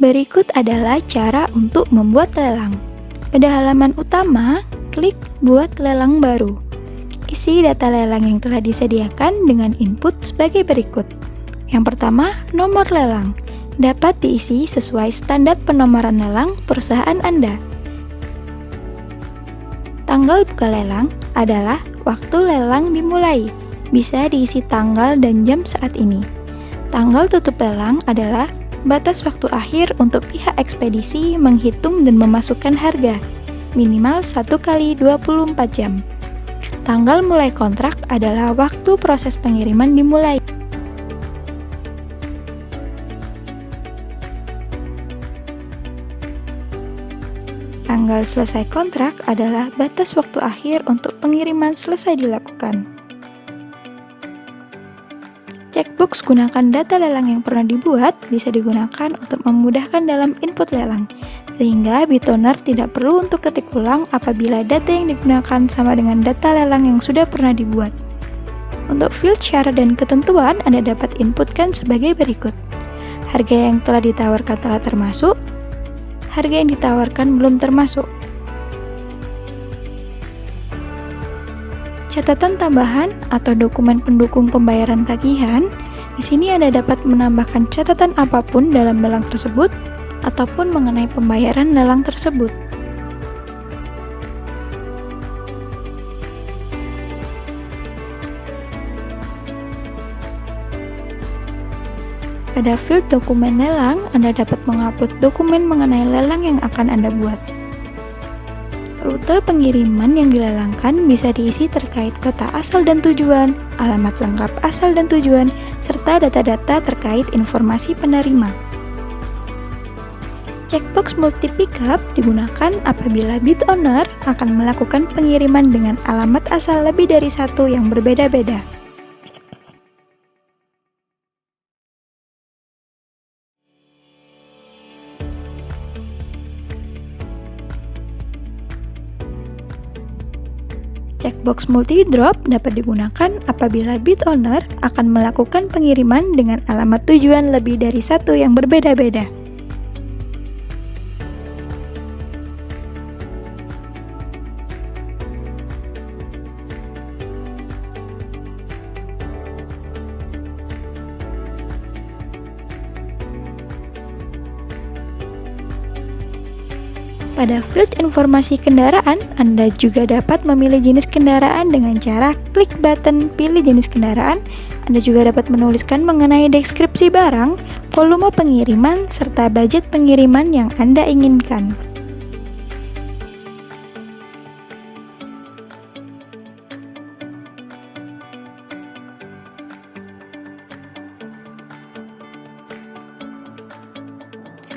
Berikut adalah cara untuk membuat lelang. Pada halaman utama, klik Buat Lelang Baru. Isi data lelang yang telah disediakan dengan input sebagai berikut. Yang pertama, nomor lelang. Dapat diisi sesuai standar penomoran lelang perusahaan Anda. Tanggal buka lelang adalah waktu lelang dimulai. Bisa diisi tanggal dan jam saat ini. Tanggal tutup lelang adalah batas waktu akhir untuk pihak ekspedisi menghitung dan memasukkan harga, minimal 1 kali 24 jam. Tanggal mulai kontrak adalah waktu proses pengiriman dimulai. Tanggal selesai kontrak adalah batas waktu akhir untuk pengiriman selesai dilakukan. Checkbox gunakan data lelang yang pernah dibuat bisa digunakan untuk memudahkan dalam input lelang, sehingga BitOwner tidak perlu untuk ketik ulang apabila data yang digunakan sama dengan data lelang yang sudah pernah dibuat. Untuk field syarat dan ketentuan, Anda dapat inputkan sebagai berikut. Harga yang telah ditawarkan telah termasuk, harga yang ditawarkan belum termasuk. Catatan tambahan atau dokumen pendukung pembayaran tagihan. Di sini Anda dapat menambahkan catatan apapun dalam lelang tersebut ataupun mengenai pembayaran lelang tersebut. Pada field dokumen lelang, Anda dapat mengupload dokumen mengenai lelang yang akan Anda buat. Rute pengiriman yang dilelangkan bisa diisi terkait kota asal dan tujuan, alamat lengkap asal dan tujuan, serta data-data terkait informasi penerima. Checkbox multi pickup digunakan apabila BitOwner akan melakukan pengiriman dengan alamat asal lebih dari satu yang berbeda-beda. Checkbox multi-drop dapat digunakan apabila BitOwner akan melakukan pengiriman dengan alamat tujuan lebih dari satu yang berbeda-beda. Pada field informasi kendaraan, Anda juga dapat memilih jenis kendaraan dengan cara klik button pilih jenis kendaraan. Anda juga dapat menuliskan mengenai deskripsi barang, volume pengiriman, serta budget pengiriman yang Anda inginkan.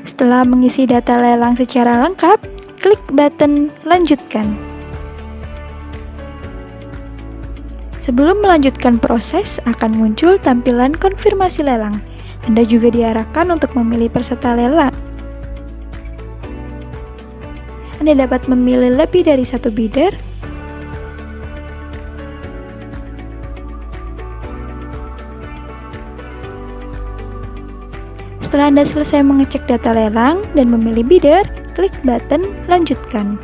Setelah mengisi data lelang secara lengkap, klik button Lanjutkan. Sebelum melanjutkan proses, akan muncul tampilan konfirmasi lelang. Anda juga diarahkan untuk memilih peserta lelang. Anda dapat memilih lebih dari satu bidder. Setelah Anda selesai mengecek data lelang dan memilih bidder, klik button Lanjutkan.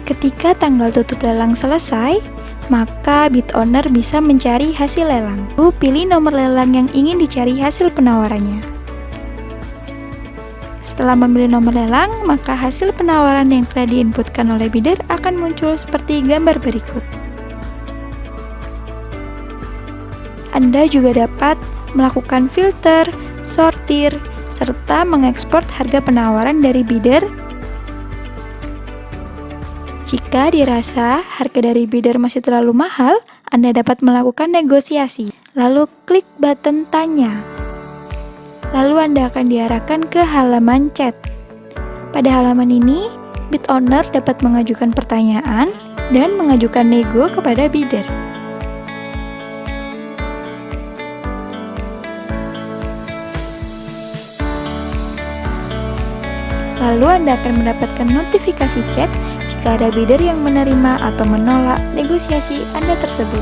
Ketika tanggal tutup lelang selesai, maka BitOwner bisa mencari hasil lelang. Lalu pilih nomor lelang yang ingin dicari hasil penawarannya. Setelah memilih nomor lelang, maka hasil penawaran yang telah diinputkan oleh bidder akan muncul seperti gambar berikut. Anda juga dapat melakukan filter, sortir, serta mengekspor harga penawaran dari bidder. Jika dirasa harga dari bidder masih terlalu mahal, Anda dapat melakukan negosiasi. Lalu klik button Tanya. Lalu Anda akan diarahkan ke halaman chat. Pada halaman ini, BitOwner dapat mengajukan pertanyaan dan mengajukan nego kepada bidder. Lalu Anda akan mendapatkan notifikasi chat jika ada bidder yang menerima atau menolak negosiasi Anda tersebut.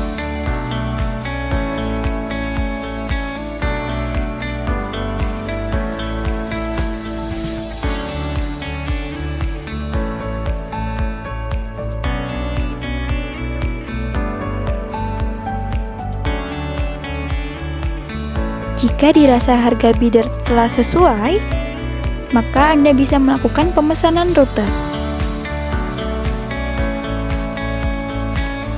Jika dirasa harga bidder telah sesuai, maka Anda bisa melakukan pemesanan rute.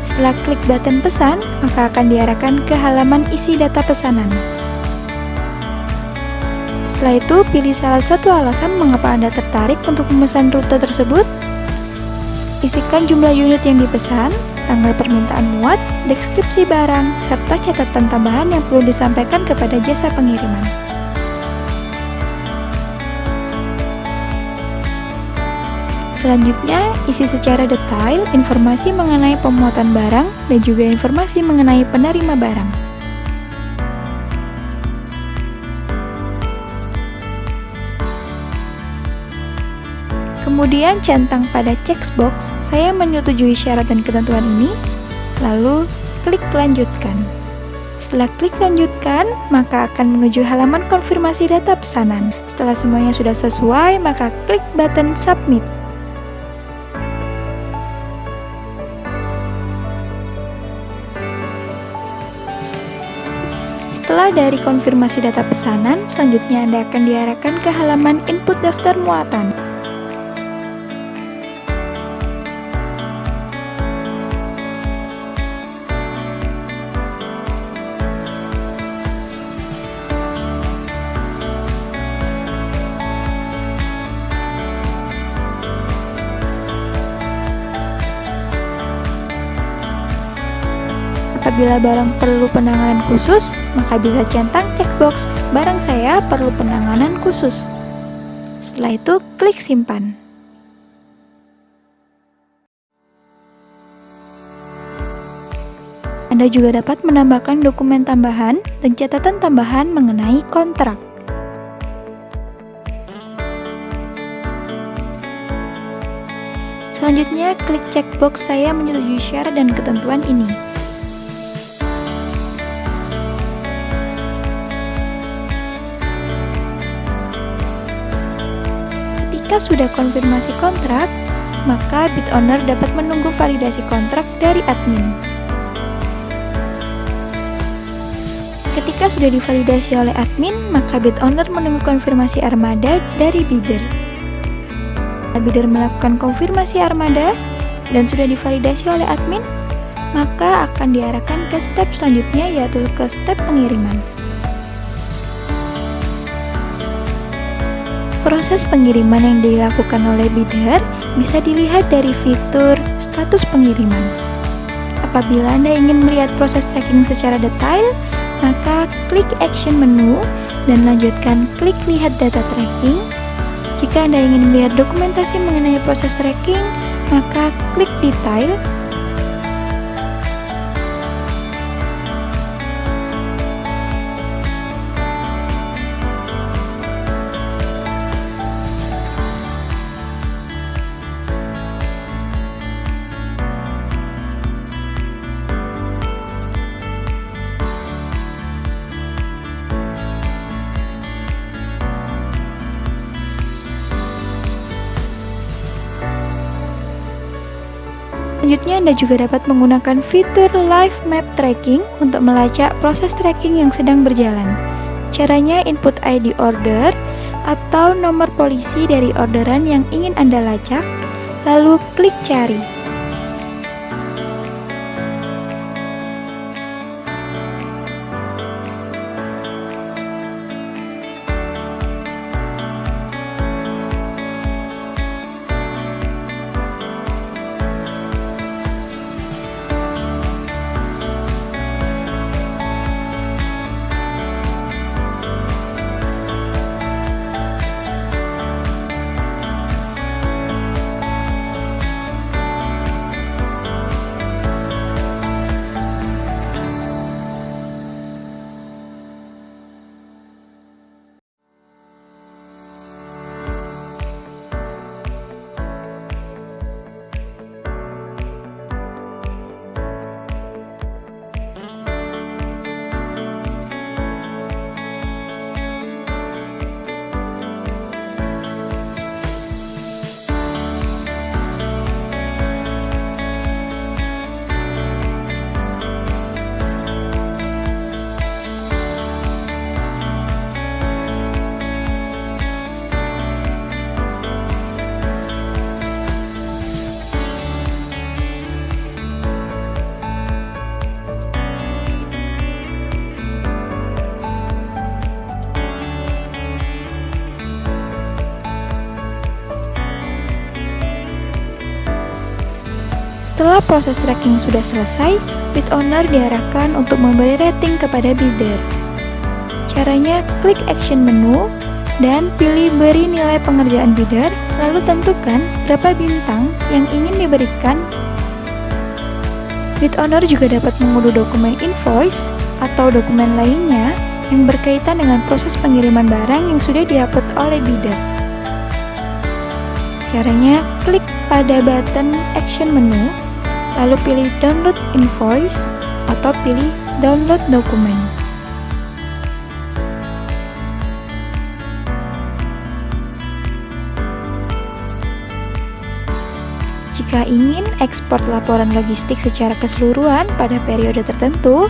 Setelah klik button pesan, maka akan diarahkan ke halaman isi data pesanan. Setelah itu, pilih salah satu alasan mengapa Anda tertarik untuk memesan rute tersebut. Isikan jumlah unit yang dipesan, tanggal permintaan muat, deskripsi barang, serta catatan tambahan yang perlu disampaikan kepada jasa pengiriman. Selanjutnya, isi secara detail informasi mengenai pemuatan barang dan juga informasi mengenai penerima barang. Kemudian centang pada checkbox, saya menyetujui syarat dan ketentuan ini, lalu klik lanjutkan. Setelah klik lanjutkan, maka akan menuju halaman konfirmasi data pesanan. Setelah semuanya sudah sesuai, maka klik button submit. Setelah dari konfirmasi data pesanan, selanjutnya Anda akan diarahkan ke halaman input daftar muatan. Apabila barang perlu penanganan khusus, maka bisa centang checkbox barang saya perlu penanganan khusus. Setelah itu, klik simpan. Anda juga dapat menambahkan dokumen tambahan dan catatan tambahan mengenai kontrak. Selanjutnya, klik checkbox saya menyetujui syarat dan ketentuan ini. Jika sudah konfirmasi kontrak, maka bid owner dapat menunggu validasi kontrak dari admin. Ketika sudah divalidasi oleh admin, maka bid owner menunggu konfirmasi armada dari bidder. Jika bidder melakukan konfirmasi armada dan sudah divalidasi oleh admin, maka akan diarahkan ke step selanjutnya, yaitu ke step pengiriman. Proses pengiriman yang dilakukan oleh bidder bisa dilihat dari fitur status pengiriman. Apabila Anda ingin melihat proses tracking secara detail, maka klik action menu dan lanjutkan klik lihat data tracking. Jika Anda ingin melihat dokumentasi mengenai proses tracking, maka klik detail. Selanjutnya, Anda juga dapat menggunakan fitur Live Map Tracking untuk melacak proses tracking yang sedang berjalan. Caranya input ID order atau nomor polisi dari orderan yang ingin Anda lacak, lalu klik cari. Setelah proses tracking sudah selesai, bid owner diarahkan untuk memberi rating kepada bidder. Caranya, klik action menu dan pilih beri nilai pengerjaan bidder, lalu tentukan berapa bintang yang ingin diberikan. Bid owner juga dapat mengunduh dokumen invoice atau dokumen lainnya yang berkaitan dengan proses pengiriman barang yang sudah di-upload oleh bidder. Caranya, klik pada button action menu, lalu pilih download invoice atau pilih download dokumen. Jika ingin ekspor laporan logistik secara keseluruhan pada periode tertentu,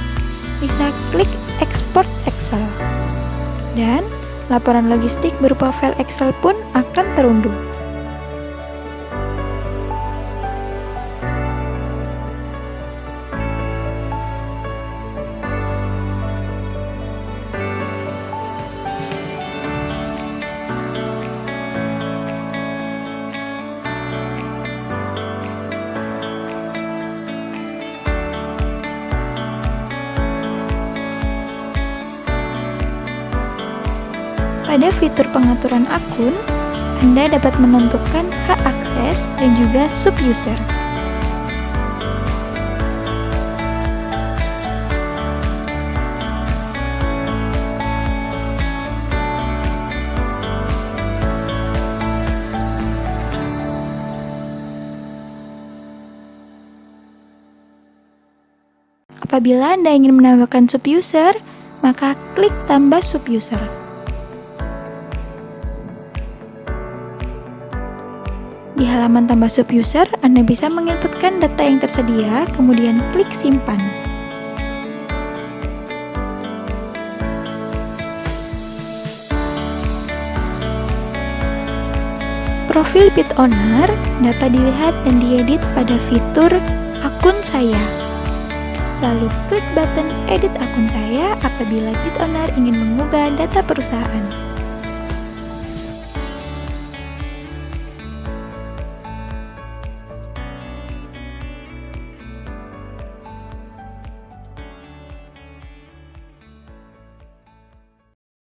bisa klik Export Excel. Dan laporan logistik berupa file Excel pun akan terunduh. Pada fitur pengaturan akun, Anda dapat menentukan hak akses dan juga sub-user. Apabila Anda ingin menambahkan sub-user, maka klik tambah sub-user. Di halaman tambah sub-user, Anda bisa menginputkan data yang tersedia, kemudian klik simpan. Profil bid owner dapat dilihat dan diedit pada fitur akun saya. Lalu klik button edit akun saya apabila bid owner ingin mengubah data perusahaan.